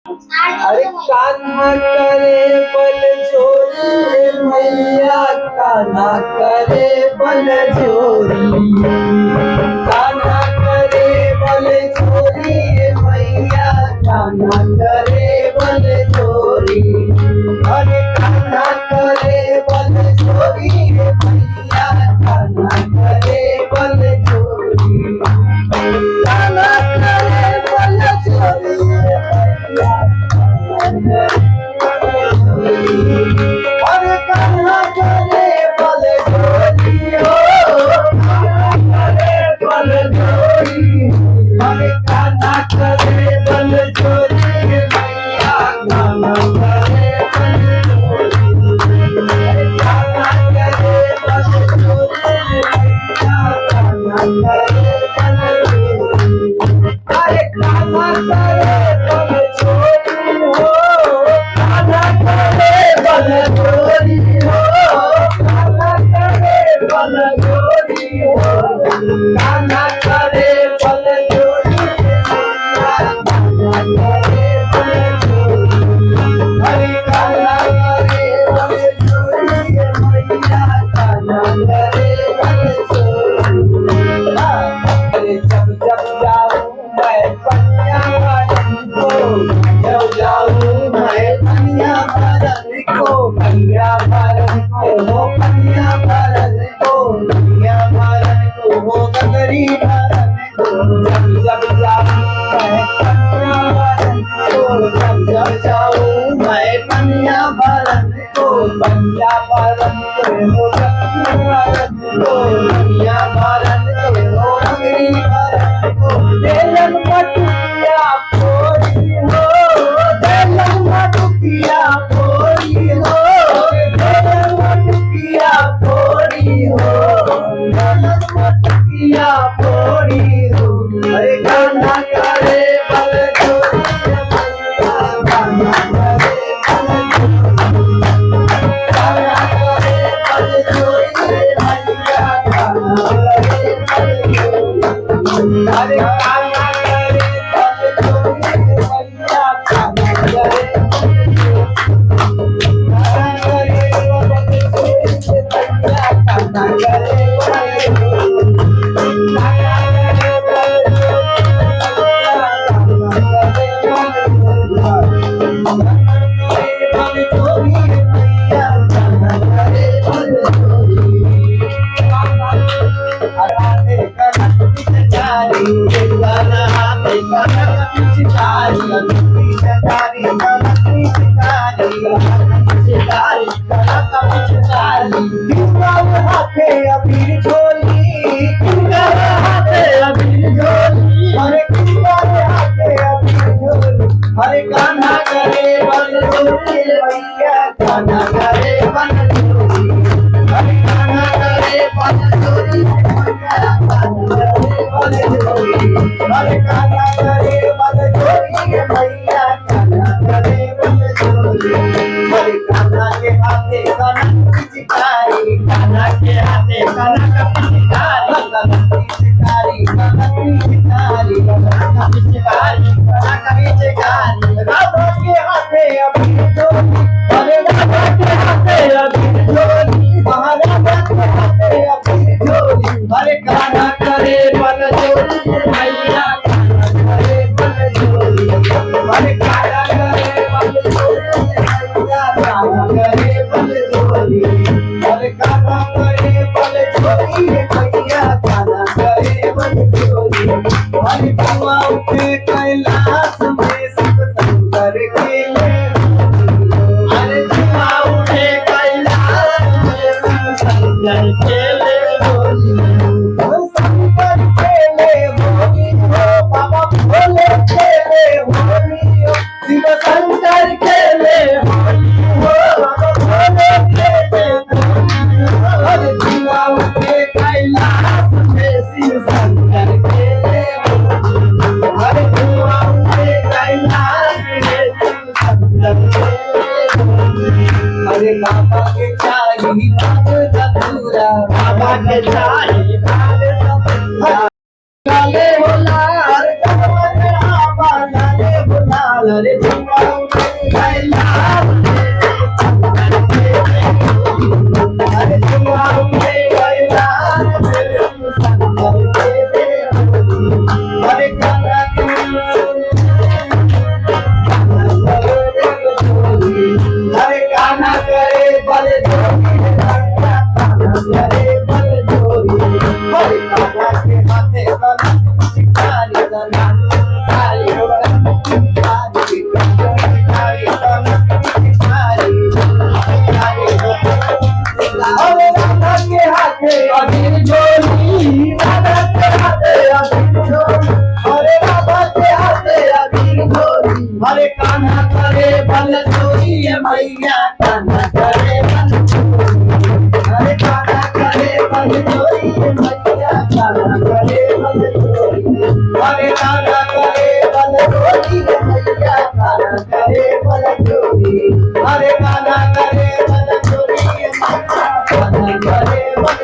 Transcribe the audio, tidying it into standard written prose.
अरे कान्हा करे बल जोरी मैया, कान्हा करे बल जोरी, कान्हा करे बल जोरी मैया, कान्हा करे बल जोरी। अरे कान्हा करे बल जोरी मैया, कान्हा करे बल जोरी, कान्हा करे बल जोरी मैया। अरे कान्हा करे बल जोरी हो, कान्हा करे बल जोरी, अरे कान्हा करे बल जोरी मैया, कान्हा करे बल जोरी, कान्हा करे बल जोरी मैया, कान्हा करे बल जोरी। अरे कान्हा करे बल जोरी हो, कान्हा करे बल जोरी हो, कान्हा करे बल जोरी हो, कान्हा करे बल जोरी मैया, कान्हा करे बल जोरी। अरे कान्हा करे बल जोरी मैया, कान्हा करे बल जोरी। अरे जब जब जाऊं मैं पनिया भरन को, जब जाऊं मैं पनिया भरन को, पनिया भरन को हो, पनिया भरन को, पनिया भरन को हो, गगरी भरन को। जब जब जाऊं मैं पनिया भरन को, जब जब जाऊं मैं पनिया भरन को, पनिया भरन को हो, गगरी भरन को, पनिया भरन को हो, गगरी भरन को। देलन मटुकिया फोड़ी हो, देलन मटुकिया फोड़ी हो, देलन मटुकिया फोड़ी हो, देलन मटुकिया फोड़ी हो। अरे कान्हा करे बल जोरी मैया, कान्हा करे बल जोरी, कान्हा करे बल जोरी मैया, कान्हा करे बल जोरी। अरे कान्हा करे बल जोरी मैया, कान्हा करे बल जोरी, कान्हा करे बल जोरी मैया, कान्हा करे बल जोरी, कान्हा करे बल जोरी मैया, कान्हा करे बल जोरी, कान्हा करे बल जोरी मैया, कान्हा करे बल जोरी। कनक पिचकारी, कनक पिचकारी, पिचकारी, कनक पिचकारी, पिचकारी, कनक पिचकारी। किंगर हाथे अबीर झोली, किंगर हाथे अबीर झोली, अरे किंगर हाथे अबीर झोली। अरे कान्हा करे बल जोरी मैया, कान्हा करे बल जोरी, अरे कान्हा करे बल जोरी मैया, कान्हा करे बल जोरी, अरे कान्हा करे बल जोरी मैया, कान्हा करे बल जोरी। अरे कान्हा के हाथे कनक पिचकारी, कान्हा के हाथे कनक पिचकारी, कनक पिचकारी, कनक पिचकारी, कनक पिचकारी, कनक पिचकारी। राधा के हाथे अबीर झोली, अरे राधा के हाथे अबीर झोली, महाराजा के हाथे अबीर झोली। अरे कान्हा करे बल जोरी मैया, कान्हा करे बल जोरी, अरे कान्हा करे बल जोरी मैया, कान्हा करे बल जोरी, अरे कान्हा करे बल जोरी मैया, कान्हा करे बल जोरी। अरे कुआं उठे कैलाश में शिव शंकर खेले, अरे कुआं उठे कैलाश में शिव शंकर खेले होली, शंकर खेले होली हो, बाबा भोले खेले होली हो, शिव शंकर खेले होली हो, बाबा भोले खेले होली हो। अरे कुआं उठे कैलाश में शिव शंकर खेले होली, अरे कुआं उठे कैलाश में शिव शंकर खेले होली। अरे बाबा के चाही भाग धतूरा, बाबा के चाही भाग धतूरा, लाले हो लाल, लाले हो लाल, रे हरे कान्हा करे बल चोरी मैया कान्हा करे बल चोरी हरे कान्हा करे बल चोरी मैया कान्हा करे बल चोरी हरे कान्हा करे बल चोरी मैया कान्हा करे बल चोरी हरे कान्हा करे बल चोरी मैया कान्हा करे बल